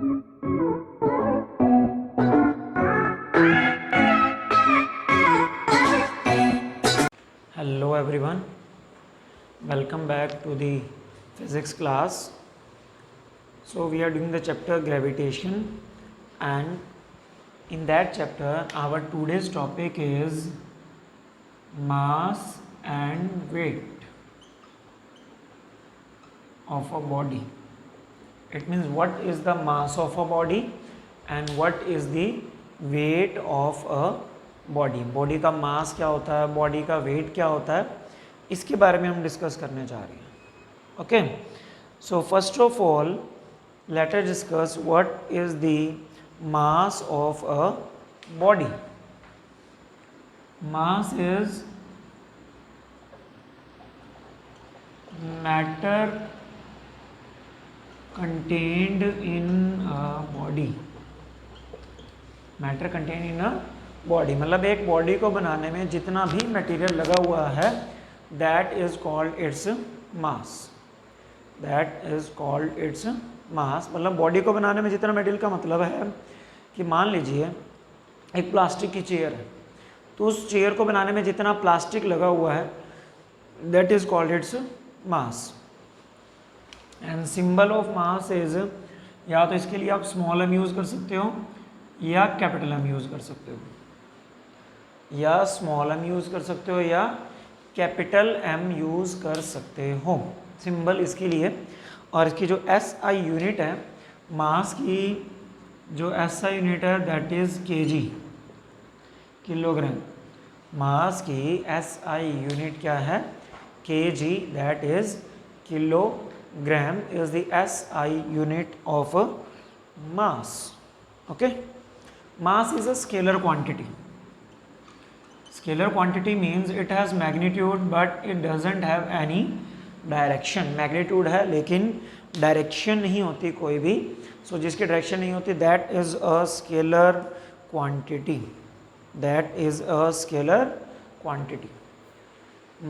Hello everyone, welcome back to the physics class. So we are doing the chapter gravitation, and in that chapter our today's topic is mass and weight of a body. It means what is the mass of a body and what is the weight of a body. Body का मास क्या होता है, body का wait क्या होता है, इसके बारे में हम डिस्कस करने जा रहे हैं. Okay, so first of all let us discuss what is the mass of a body. Mass is matter contained in a body. Matter contained in a body मतलब एक बॉडी को बनाने में जितना भी मटेरियल लगा हुआ है that is called its mass. That is called its मास. मतलब बॉडी को बनाने में जितना मटेरियल का मतलब है कि मान लीजिए एक प्लास्टिक की चेयर है, तो उस चेयर को बनाने में जितना प्लास्टिक लगा हुआ है that is called its mass. And symbol of mass is, या तो इसके लिए आप स्मॉल एम यूज़ कर सकते हो या कैपिटल एम यूज़ कर सकते हो, या स्मॉल एम यूज़ कर सकते हो या कैपिटल एम यूज़ कर सकते हो. सिंबल इसके लिए. और इसकी जो एस आई यूनिट है, मास की जो एस आई यूनिट है दैट इज़ केजी, किलोग्राम. मास की एस आई यूनिट क्या है, KG, that is kilogram is the S I unit of mass. Okay, mass is a scalar quantity. Scalar quantity means it has magnitude but it doesn't have any direction. magnitude है लेकिन direction नहीं होती कोई भी. so जिसकी direction नहीं होती that is a scalar quantity. that is a scalar quantity.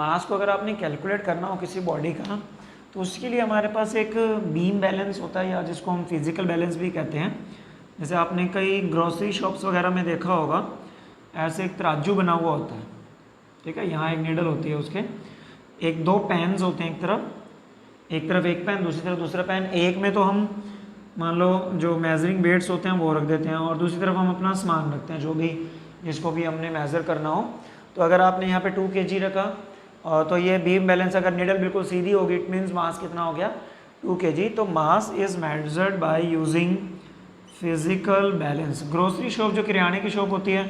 mass को अगर आपने कैलकुलेट करना हो किसी बॉडी का, तो उसके लिए हमारे पास एक बीम बैलेंस होता है, या जिसको हम फिजिकल बैलेंस भी कहते हैं. जैसे आपने कई ग्रोसरी शॉप्स वगैरह में देखा होगा, ऐसे एक तराजू बना हुआ होता है. ठीक है, यहाँ एक नीडल होती है, उसके एक दो पैन्स होते हैं, एक तरफ एक पैन, दूसरी तरफ दूसरा पैन. एक में तो हम मान लो जो मेजरिंग वेट्स होते हैं वो रख देते हैं, और दूसरी तरफ हम अपना सामान रखते हैं जो भी जिसको भी हमने मेज़र करना हो. तो अगर आपने यहाँ पे 2 kg रखा, और तो ये बीम बैलेंस अगर नीडल बिल्कुल सीधी होगी, इट मीन्स मास कितना हो गया, 2 kg. तो mass is measured by using physical balance. Grocery shop जो किराने की शॉप होती है,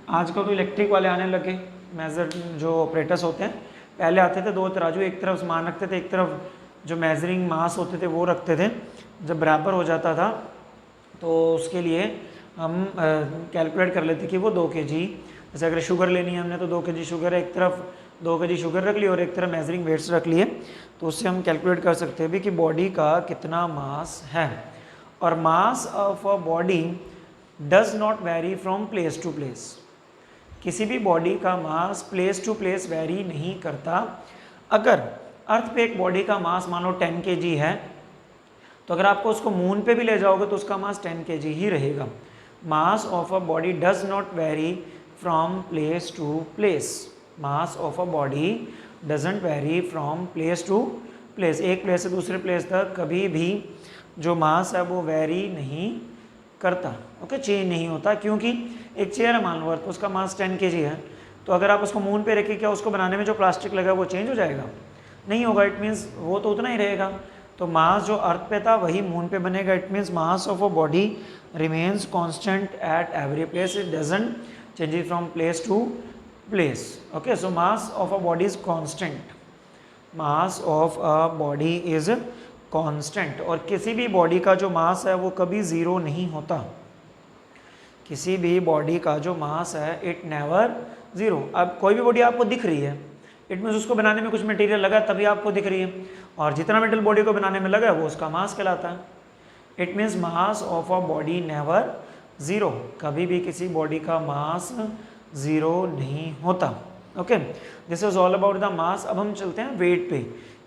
आजकल तो इलेक्ट्रिक वाले आने लगे मेजर जो ऑपरेटर्स होते हैं. पहले आते थे 2 तराजू, एक तरफ सामान रखते थे, एक तरफ जो मेजरिंग मास होते थे वो रखते थे. जब बराबर हो जाता था तो उसके लिए हम कैलकुलेट कर लेते कि वो 2 kg. जैसे अगर शुगर लेनी है हमने तो 2 kg शुगर है, एक तरफ 2 kg शुगर रख ली और एक तरफ मेजरिंग वेट्स रख लिए, तो उससे हम कैलकुलेट कर सकते हैं भी कि बॉडी का कितना मास है. और mass of a body does not vary from place to place. किसी भी बॉडी का mass place to place vary नहीं करता. अगर अर्थ पे एक बॉडी का मास मान लो 10 kg है, तो अगर आपको उसको मून पे भी ले जाओगे तो उसका मास 10 kg ही रहेगा. Mass of a body does not vary from place to place. Mass of a body doesn't vary from place to place. एक प्लेस से दूसरे प्लेस तक कभी भी जो मास है वो वेरी नहीं करता. ओके, चेंज नहीं होता. क्योंकि एक चेयर है मान लो, तो उसका मास 10 kg है, तो अगर आप उसको मून पे रखिए, क्या उसको बनाने में जो प्लास्टिक लगा वो चेंज हो जाएगा? नहीं होगा. इट मीन्स वो तो उतना ही रहेगा. तो मास जो अर्थ पे था वही मून पे बनेगा. It means mass of a body remains constant at every place. It doesn't change from place to place. Okay, so mass of a body is constant. Mass of a body is constant. और किसी भी body का जो मास है वो कभी zero नहीं होता. किसी भी बॉडी का जो मास है इट नेवर ज़ीरो. अब कोई भी बॉडी आपको दिख रही है, इट मीन्स उसको बनाने में कुछ मटेरियल लगा तभी आपको दिख रही है, और जितना मटेरियल बॉडी को बनाने में लगा है वो उसका मास कहलाता है. It means mass of a body never zero. कभी भी किसी बॉडी का मास ज़ीरो नहीं होता. Okay, this is all about the mass. अब हम चलते हैं वेट पे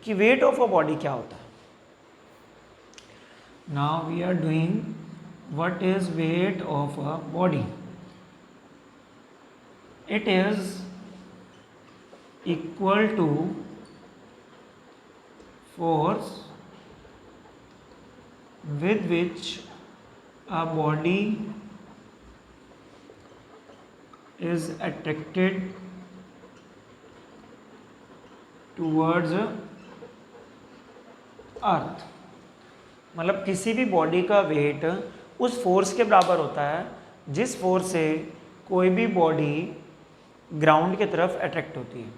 कि वेट ऑफ अ बॉडी क्या होता है. Now we are doing what is weight of a body? It is equal to force with which a body is attracted towards अर्थ। मतलब किसी भी बॉडी का वेट उस फोर्स के बराबर होता है जिस फोर्स से कोई भी बॉडी ग्राउंड की तरफ अट्रैक्ट होती है।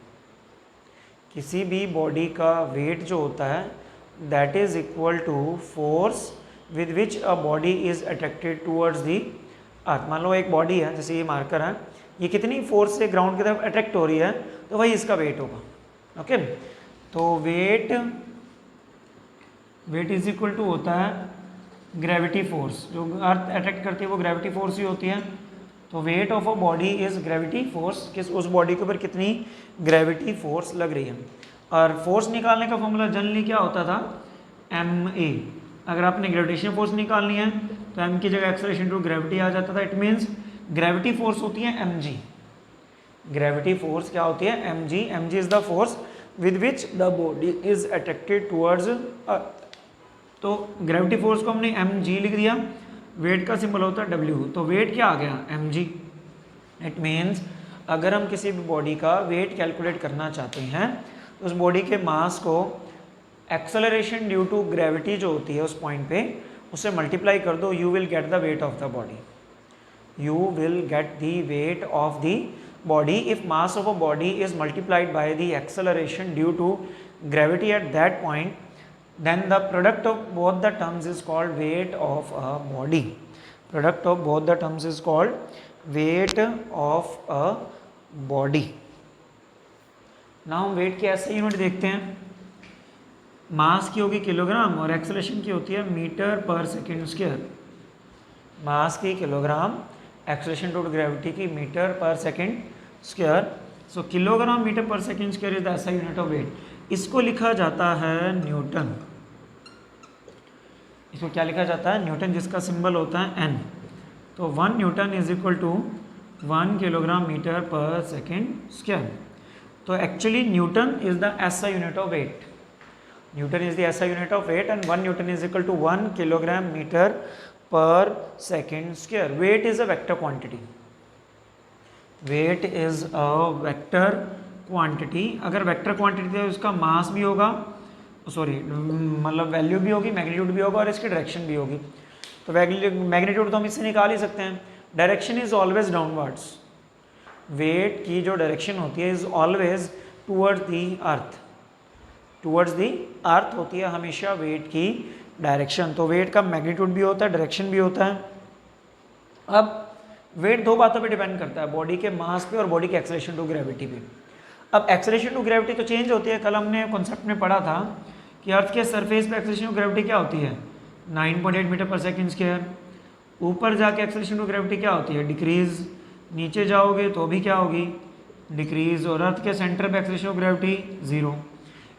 किसी भी बॉडी का वेट जो होता है that is equal to force with which a body is attracted towards the earth. मान लो एक बॉडी है, जैसे ये मार्कर है, ये कितनी फोर्स से ग्राउंड की तरफ अट्रैक्ट हो रही है तो वही इसका वेट होगा। ओके, तो वेट इज इक्वल टू होता है ग्रेविटी फोर्स। जो अर्थ अट्रैक्ट करती है वो ग्रेविटी फोर्स ही होती है। तो wait of a body is gravity force, किस उस बॉडी के ऊपर कितनी ग्रेविटी फोर्स लग रही है। और फोर्स निकालने का फॉर्मूला जनरली क्या होता था, ma। अगर आपने ग्रेविटेशन फोर्स निकालनी है तो m की जगह एक्सेलरेशन टू ग्रेविटी आ जाता था। इट मीन्स ग्रेविटी फोर्स होती है mg। ग्रेविटी फोर्स क्या होती है, mg। mg is the force with which the body is attracted towards earth. तो ग्रेविटी फोर्स को हमने mg लिख दिया, वेट का सिंबल होता है w। तो वेट क्या आ गया, mg। इट मीन्स अगर हम किसी भी बॉडी का वेट कैलकुलेट करना चाहते हैं तो उस बॉडी के मास को एक्सेलरेशन ड्यू टू ग्रेविटी जो होती है उस पॉइंट पे उससे मल्टीप्लाई कर दो, you will get the weight of the body. You will get the weight of the body if mass of a body is multiplied by the acceleration due to gravity at that point, then the product of both the terms is called weight of a body. Product of both the terms is called weight of a body. Now weight की ऐसे unit देखते हैं। मास की होगी kilogram और acceleration की होती है metre per second square. Mass की किलोग्राम, एक्सेलरेशन टू ग्रेविटी की metre per second square. So kilogram metre per second square is the SI unit of weight. इसको लिखा जाता है न्यूटन। इसको क्या लिखा जाता है, न्यूटन, जिसका सिंबल होता है n। तो 1 newton is equal to 1 kilogram metre per second square. तो actually newton is the SI unit of weight. Newton is the SI unit of weight and 1 newton is equal to 1 kilogram metre per second square. Weight is a vector quantity. Weight is a vector quantity. अगर vector quantity है उसका मास भी होगा, sorry मतलब value भी होगी, magnitude भी होगा और इसकी डायरेक्शन भी होगी। तो मैग्नीट्यूड तो हम इससे निकाल ही सकते हैं। Direction is always downwards. Weight की जो डायरेक्शन होती है is always towards the earth. Towards the earth होती है हमेशा वेट की डायरेक्शन। तो वेट का मैग्नीट्यूड भी होता है, डायरेक्शन भी होता है। अब वेट दो बातों पे डिपेंड करता है, बॉडी के मास पे और बॉडी के एक्सेलरेशन टू ग्रेविटी पे। अब एक्सेलरेशन टू ग्रेविटी तो चेंज होती है। कल हमने कॉन्सेप्ट में पढ़ा था कि अर्थ के सरफेस पे एक्सेलरेशन टू ग्रेविटी क्या होती है, 9.8 मीटर पर सेकेंड स्क्वायर। ऊपर जाके एक्सेलरेशन टू ग्रेविटी क्या होती है, डिक्रीज। नीचे जाओगे तो भी क्या होगी, डिक्रीज। और अर्थ के सेंटर पे acceleration to gravity 0।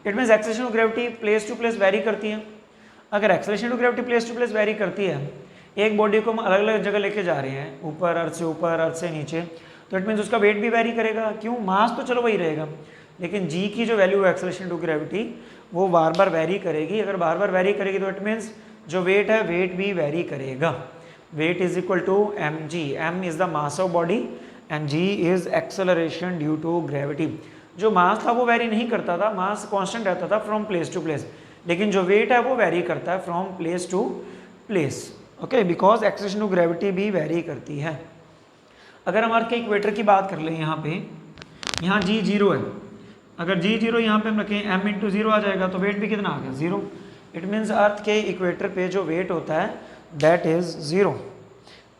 It means acceleration to gravity place to place vary करती है। अगर acceleration to gravity place to place vary करती है, एक बॉडी को हम अलग अलग जगह लेके जा रहे हैं, ऊपर अर्थ से ऊपर, अर्थ से नीचे, तो इट मीन्स उसका वेट भी वेरी करेगा। क्यों, मास तो चलो वही रहेगा, लेकिन जी की जो वैल्यू है एक्सेलरेशन टू ग्रेविटी वो बार बार वेरी करेगी। अगर बार बार वेरी करेगी तो इट मीन्स जो वेट है वेट भी वेरी करेगा। Weight is equal to mg। m is the mass of body and g is acceleration due to gravity. जो मास था वो वेरी नहीं करता था, मास कॉन्स्टेंट रहता था फ्रॉम प्लेस टू प्लेस, लेकिन जो वेट है वो वेरी करता है from place to place. Okay, because acceleration to gravity भी वेरी करती है। अगर हम अर्थ के इक्वेटर की बात कर लें, यहाँ पे यहाँ g 0 है। अगर g 0 यहाँ पे हम रखें, m इंटू 0 आ जाएगा तो वेट भी कितना आ गया, 0। इट मीन्स अर्थ के इक्वेटर पे जो वेट होता है दैट इज 0।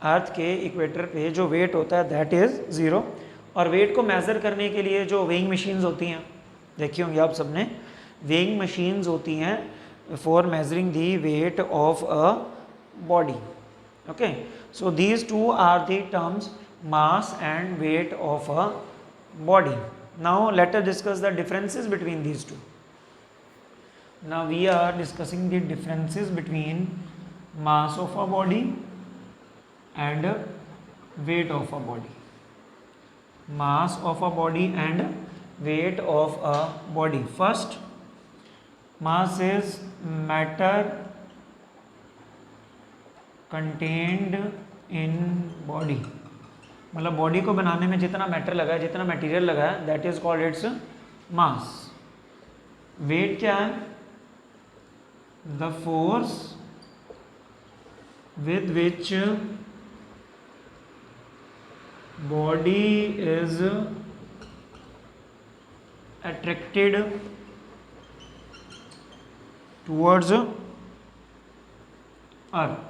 अर्थ के इक्वेटर पे जो वेट होता है दैट इज 0। और वेट को मेज़र करने के लिए जो वेइंग मशीन्स होती हैं, देखी होंगी आप सबने, वेइंग मशीन्स होती हैं for measuring the weight of a body. Okay, so these two are the terms mass and weight of a body. Now let us discuss the differences between these two. Now we are discussing the differences between mass of a body and weight of a body. Mass of a body and weight of a body. First, mass is matter contained in body. मतलब body को बनाने में जितना matter लगा है, जितना material लगा है, that is called its mass. Weight क्या है? The force with which body is attracted towards earth.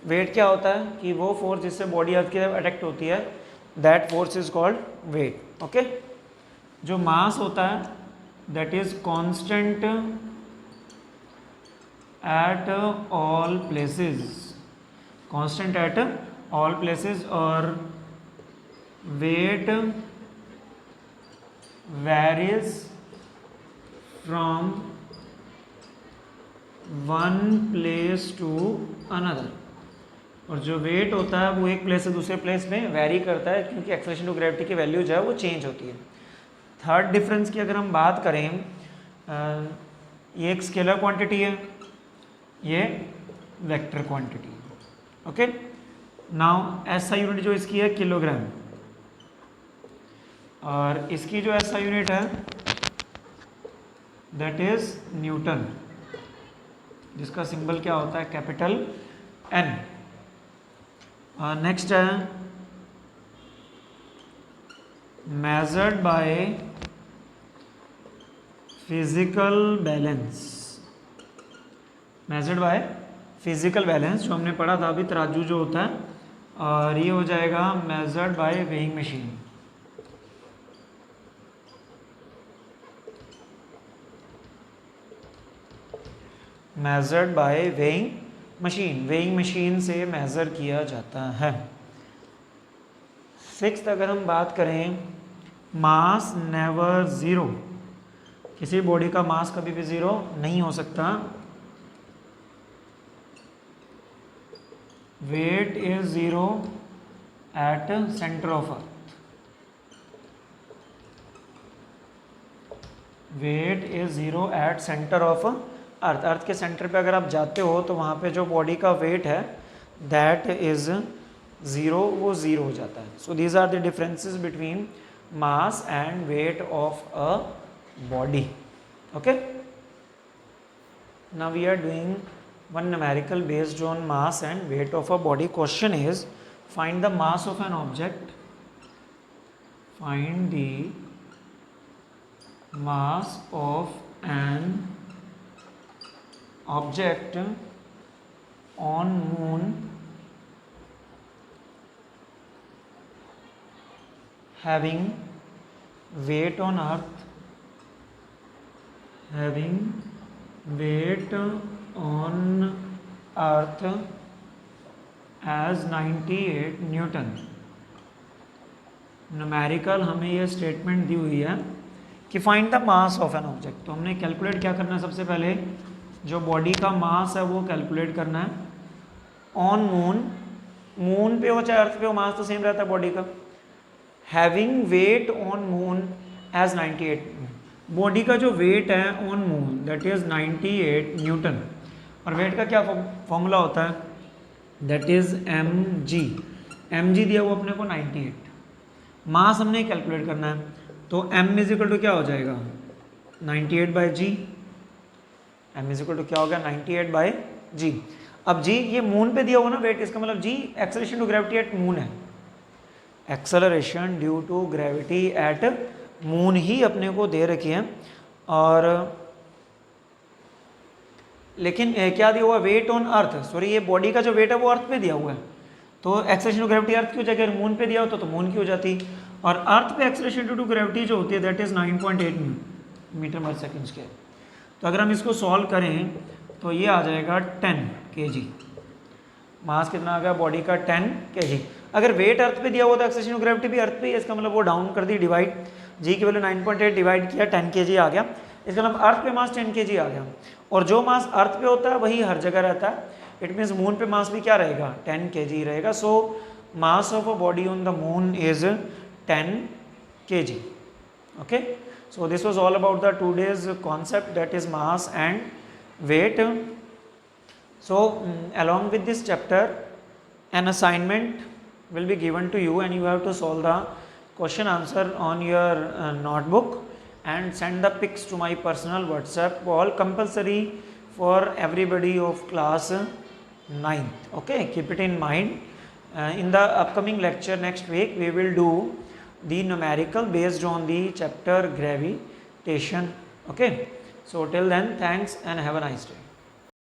Weight क्या होता है? कि वो फोर्स जिससे बॉडी अर्थ की तरफ अट्रैक्ट होती है, that force is called weight. Okay. जो मास होता है that is constant at all places. Constant at all places. और weight varies from one place to another. और जो वेट होता है वो एक प्लेस से दूसरे प्लेस में वेरी करता है, क्योंकि एक्सेलरेशन टू ग्रेविटी की वैल्यू जो है वो चेंज होती है. थर्ड डिफरेंस की अगर हम बात करें, ये एक स्केलर क्वांटिटी है, ये vector quantity. Okay. Now SI unit जो इसकी है किलोग्राम, और इसकी जो एसआई यूनिट है दैट इज न्यूटन, जिसका सिंबल क्या होता है? Capital N. नेक्स्ट है measured by physical balance. Measured by physical balance, जो हमने पढ़ा था अभी, तराजू जो होता है, और ये हो जाएगा measured by weighing machine. Measured by weighing machine. Weighing machine से मेजर किया जाता है. सिक्स्थ अगर हम बात करें, मास नेवर ज़ीरो. किसी बॉडी का मास कभी भी ज़ीरो नहीं हो सकता. Weight is zero at centre of earth. Weight is zero at centre of earth. Earth के सेंटर पे अगर आप जाते हो तो वहाँ पे जो बॉडी का वेट है दैट इज ज़ीरो, वो ज़ीरो हो जाता है. So these are the differences between mass and weight of a body. Okay. Now we are doing one numerical based on mass and weight of a body. Question is, find the mass of an object. Find the mass of an object on moon having weight on earth, having weight on earth as 98 Newton. Numerical हमें ये statement दी हुई है कि find the mass of an object. तो हमने calculate क्या करना है? सबसे पहले जो बॉडी का मास है वो कैलकुलेट करना है. ऑन मून, मून पे हो चाहे अर्थ पे हो, मास तो सेम रहता है बॉडी का. Having weight on moon as 98. Body का जो वेट है on moon that is 98 newton. और वेट का क्या फॉर्मूला होता है? That is mg. mg दिया हुआ अपने को 98. मास हमने कैलकुलेट करना है, तो m इज इक्वल टू क्या हो जाएगा? 98 by g. m is equal to क्या होगा? 98 बाई जी. अब जी ये मून पे दिया हुआ ना वेट, इसका मतलब g acceleration to gravity at moon है. Acceleration due to gravity at moon ही अपने को दे रखी है. और लेकिन क्या दिया हुआ? Weight on earth. सॉरी, ये बॉडी का जो वेट है वो अर्थ पे दिया हुआ है, तो एक्सेलरेशन टू ग्रेविटी अर्थ की हो जाएगी. अगर मून पे दिया होता तो मून की हो जाती. और अर्थ पे एक्सेलरेशन टू ग्रेविटी जो होती है that is 9.8 metre per second square. तो अगर हम इसको सॉल्व करें तो ये आ जाएगा 10 kg. मास कितना आ गया बॉडी का? 10 kg. अगर वेट अर्थ पे दिया हुआ तो एक्सेलरेशन टू ग्रेविटी भी अर्थ पे ही है, इसका मतलब वो डाउन कर दी डिवाइड. जी की वैल्यू 9.8 डिवाइड किया 10 kg आ गया. इसका मतलब अर्थ पे मास 10 kg आ गया, और जो मास अर्थ पे होता है वही हर जगह रहता है, इट मीन्स मून पे मास भी क्या रहेगा 10 kg रहेगा. So mass of a body on the moon is 10 kg. Okay, so this was all about the today's concept, that is mass and weight. So along with this chapter an assignment will be given to you and you have to solve the question answer on your notebook and send the pics to my personal WhatsApp call, compulsory for everybody of class 9th. Okay, keep it in mind. In the upcoming lecture next week we will do the numerical based on the chapter gravitation. Okay, so till then, thanks and have a nice day.